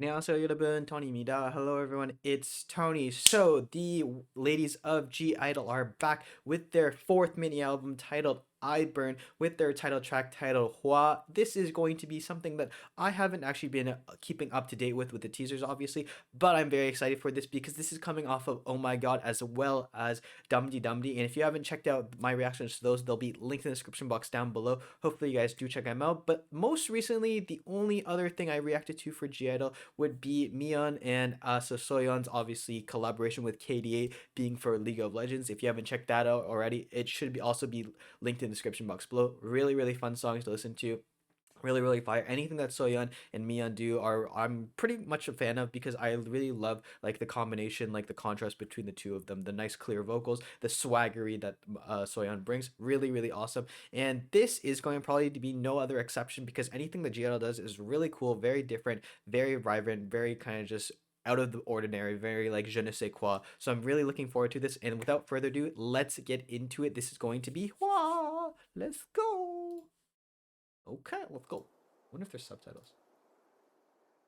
안녕하세요 여러분, Tony입니다. Hello everyone, it's Tony. So the ladies of GIDLE are back with their fourth mini album titled I Burn, with their title track titled HWAA. This is going to be something that I haven't actually been keeping up to date with the teasers obviously, but I'm very excited for this because this is coming off of Oh My God as well as Dumdy Dumdy, and if you haven't checked out my reactions to those, they'll be linked in the description box down below. Hopefully you guys do check them out. But most recently, the only other thing I reacted to for GIDLE would be Mion and Soyeon's obviously collaboration with KDA being for League of Legends. If you haven't checked that out already, it should be also be linked in the description box below. Really fun songs to listen to. Really fire. Anything that Soyeon and Mion do are I'm pretty much a fan of because I really love like the combination, like the contrast between the two of them, the nice clear vocals, the swaggery that Soyeon brings. Really awesome. And this is going probably to be no other exception because anything that GL does is really cool, very different, very vibrant, very kind of just out of the ordinary, very like je ne sais quoi. So I'm really looking forward to this. And without further ado, let's get into it. This is going to be wow. Let's go. Okay, let's go. I wonder if there's subtitles.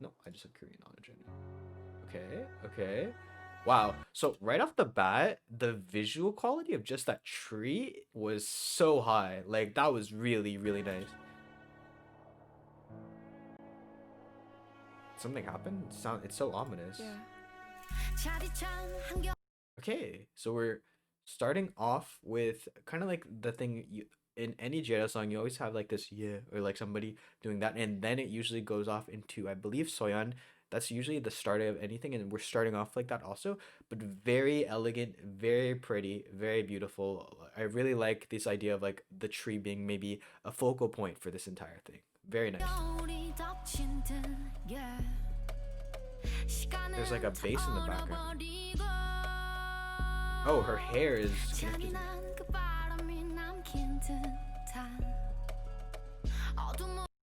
No, I just have Korean on it. Okay. Wow. So right off the bat, the visual quality of just that tree was so high. Like that was really nice. Something happened? It's so ominous. Okay, so we're starting off with kind of like the thing you in any JIDLE song, you always have like this yeah or like somebody doing that, and then it usually goes off into I believe Soyeon. That's usually the start of anything, and we're starting off like that also. But very elegant, very pretty, very beautiful. I really like this idea of like the tree being maybe a focal point for this entire thing. Very nice. There's like a bass in the background. Oh, her hair is connected.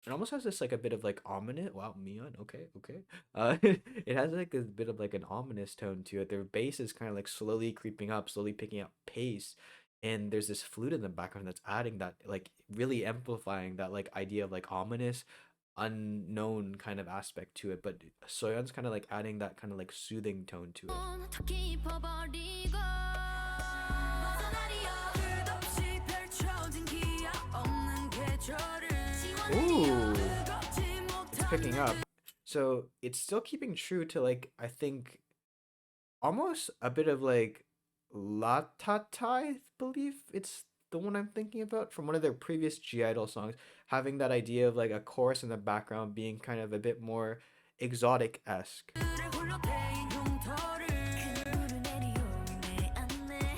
It almost has this like a bit of like ominous. Wow, Mion. Okay. It has like a bit of like an ominous tone to it. Their bass is kind of like slowly creeping up, slowly picking up pace, and there's this flute in the background that's adding that, like really amplifying that like idea of like ominous, unknown kind of aspect to it. But Soyeon's kind of like adding that kind of like soothing tone to it. Ooh, it's picking up. So it's still keeping true to like I think almost a bit of like La Tata, I believe it's the one I'm thinking about from one of their previous G-Idol songs, having that idea of like a chorus in the background being kind of a bit more exotic-esque.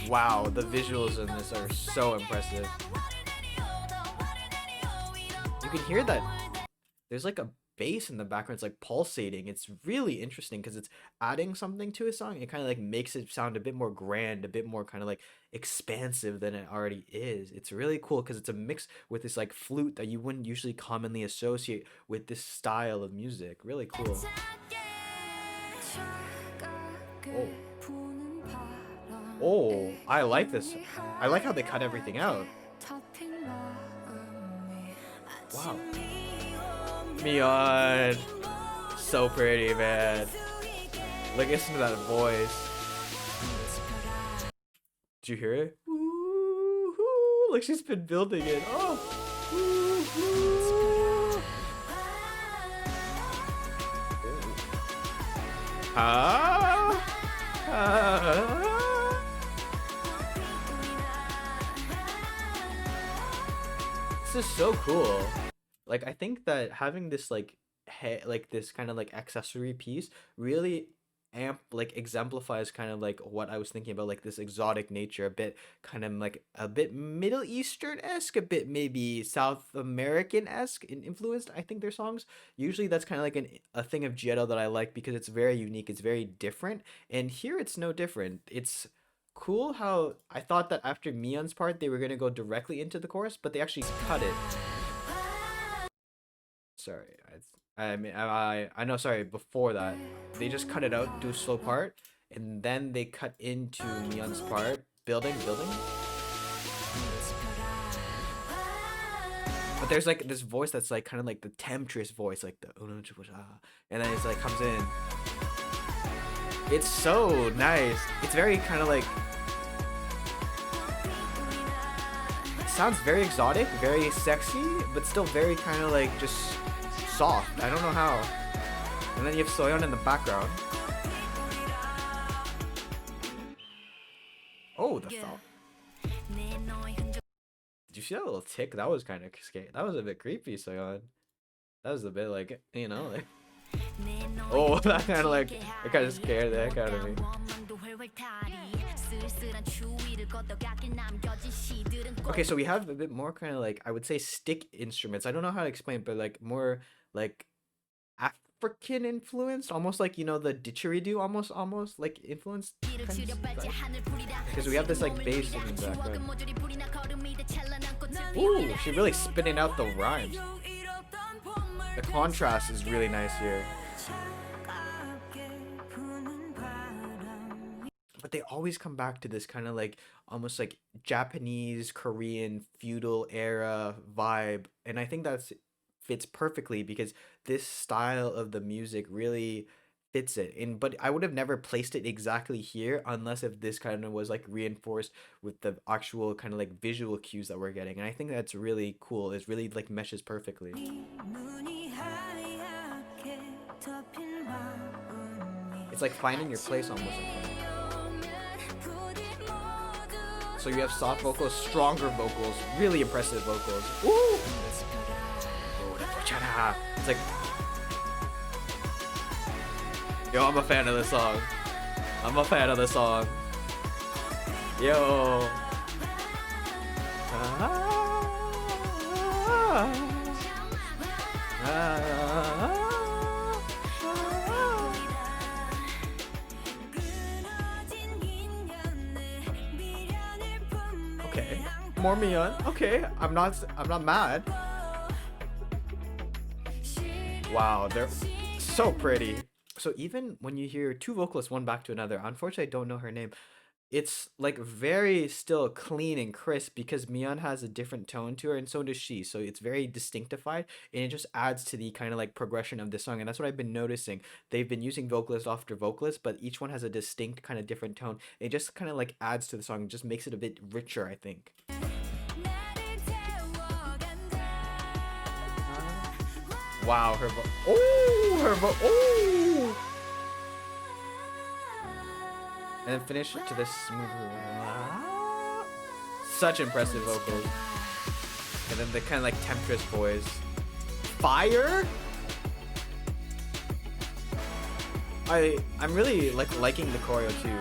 Wow, the visuals in this are so impressive. You can hear that there's like a bass in the background. It's like pulsating. It's really interesting because it's adding something to a song. It kind of like makes it sound a bit more grand, a bit more kind of like expansive than it already is. It's really cool because it's a mix with this like flute that you wouldn't usually commonly associate with this style of music. Really cool. Oh, I like this. I like how they cut everything out. Wow. Mion. So pretty, man. Like, listen to that voice. Did you hear it? Ooh, like she's been building it. Oh. This is so cool. Like I think that having this like like this kind of like accessory piece really exemplifies kind of like what I was thinking about, like this exotic nature, a bit kind of like a bit Middle Eastern-esque, a bit maybe South American-esque in influenced. I think their songs usually that's kind of like a thing of GIDLE that I like because it's very unique, it's very different, and here it's no different. It's cool how I thought that after Mion's part they were gonna go directly into the chorus, but they actually cut it. Sorry, I know. Sorry, before that, they just cut it out, do a slow part, and then they cut into Mion's part, building. But there's like this voice that's like kind of like the temptress voice, like the and then it's like comes in. It's so nice. It's very kind of like, it sounds very exotic, very sexy, but still very kind of like just soft. I don't know how. And then you have Soyeon in the background. Oh, the thought. Did you see that little tick? That was kind of scary. That was a bit creepy, Soyeon. That was a bit like, you know, like. Oh, that kind of like, it kind of scared the heck out of me. Okay, so we have a bit more kind of like, I would say stick instruments. I don't know how to explain, but like more like African influenced, almost like, you know, the didgeridoo almost like influenced. Because we have this like bass in the background. Ooh, she's really spinning out the rhymes. The contrast is really nice here. But they always come back to this kind of like almost like Japanese, Korean, feudal era vibe. And I think that's fits perfectly because this style of the music really fits it. And but I would have never placed it exactly here unless if this kind of was like reinforced with the actual kind of like visual cues that we're getting. And I think that's really cool. It's really like meshes perfectly. It's like finding your place almost. So you have soft vocals, stronger vocals, really impressive vocals. Ooh! It's like, yo, I'm a fan of this song. I'm a fan of this song. Yo. Okay, more Miyeon. Okay, I'm not mad. Wow, they're so pretty. So even when you hear two vocalists, one back to another, unfortunately I don't know her name. It's like very still clean and crisp because Miyeon has a different tone to her and so does she. So it's very distinctified and it just adds to the kind of like progression of the song. And that's what I've been noticing. They've been using vocalist after vocalist, but each one has a distinct kind of different tone. It just kind of like adds to the song, just makes it a bit richer, I think. Wow, her oh! And then finish to this smooth. Such impressive vocals. And then the kind of like temptress voice. Fire? I'm really like liking the choreo too.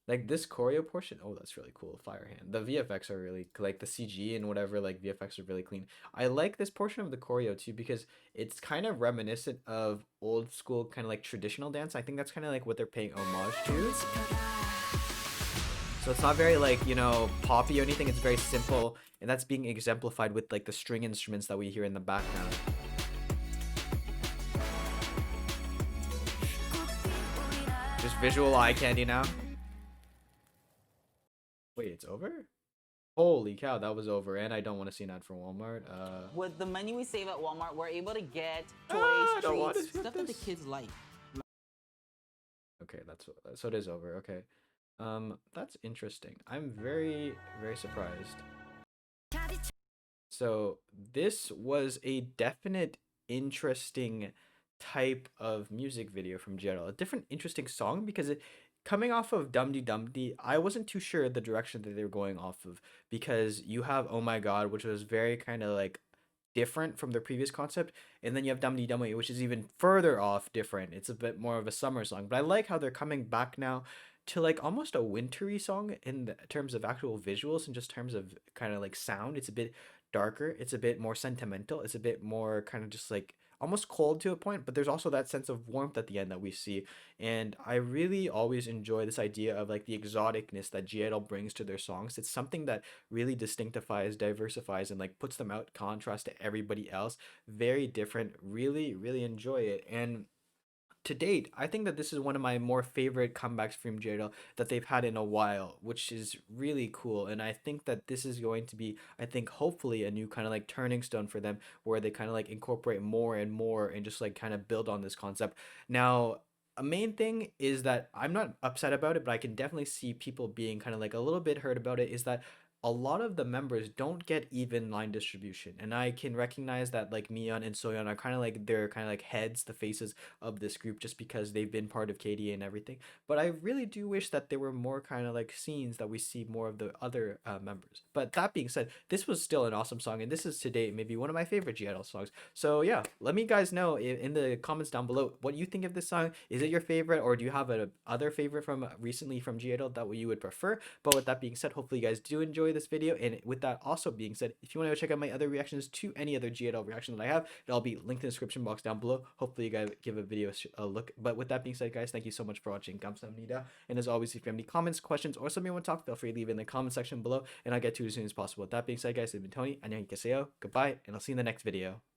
Like this choreo portion, oh, that's really cool. Fire hand. The VFX are really like the CG and whatever, like VFX are really clean. I like this portion of the choreo too because it's kind of reminiscent of old school kind of like traditional dance. I think that's kind of like what they're paying homage to. So it's not very like, you know, poppy or anything. It's very simple, and that's being exemplified with like the string instruments that we hear in the background. Just visual eye candy now. Wait, it's over? Holy cow, that was over, and I don't want to see an ad for Walmart. With the money we save at Walmart, we're able to get toys, treats, stuff that the kids like. Okay, so it is over. Okay, that's interesting. I'm very, very surprised. So this was a definite interesting type of music video from GIDLE. A different interesting song because it coming off of Dum Dee Dum Dee, I wasn't too sure the direction that they were going off of because you have Oh My God, which was very kind of like different from their previous concept, and then you have Dum Dee Dum Dee, which is even further off different. It's a bit more of a summer song, but I like how they're coming back now to like almost a wintry song in terms of actual visuals and just terms of kind of like sound. It's a bit darker, it's a bit more sentimental, it's a bit more kind of just like almost cold to a point, but there's also that sense of warmth at the end that we see. And I really always enjoy this idea of like the exoticness that GIDLE brings to their songs. It's something that really distinctifies, diversifies, and like puts them out contrast to everybody else. Very different. Really, really enjoy it. And to date, I think that this is one of my more favorite comebacks from GIDLE that they've had in a while, which is really cool. And I think that this is going to be, I think, hopefully a new kind of like turning stone for them, where they kind of like incorporate more and more and just like kind of build on this concept. Now, a main thing is that I'm not upset about it, but I can definitely see people being kind of like a little bit hurt about it. Is that a lot of the members don't get even line distribution, and I can recognize that like Mion and Soyeon are kind of like they're kind of like heads, the faces of this group, just because they've been part of KDA and everything. But I really do wish that there were more kind of like scenes that we see more of the other members. But that being said, this was still an awesome song, and this is today maybe one of my favorite GIDLE songs. So yeah, let me guys know in the comments down below what you think of this song. Is it your favorite, or do you have a other favorite from recently from GIDLE that you would prefer? But with that being said, hopefully you guys do enjoy this video. And with that also being said, if you want to go check out my other reactions to any other GIDLE reaction that I have, it'll be linked in the description box down below. Hopefully you guys give a video a look. But with that being said, guys, thank you so much for watching. 감사합니다. And as always, if you have any comments, questions, or something you want to talk, feel free to leave it in the comment section below, and I'll get to it as soon as possible. With that being said, guys, I've been Tony. 안녕히 계세요. Goodbye, and I'll see you in the next video.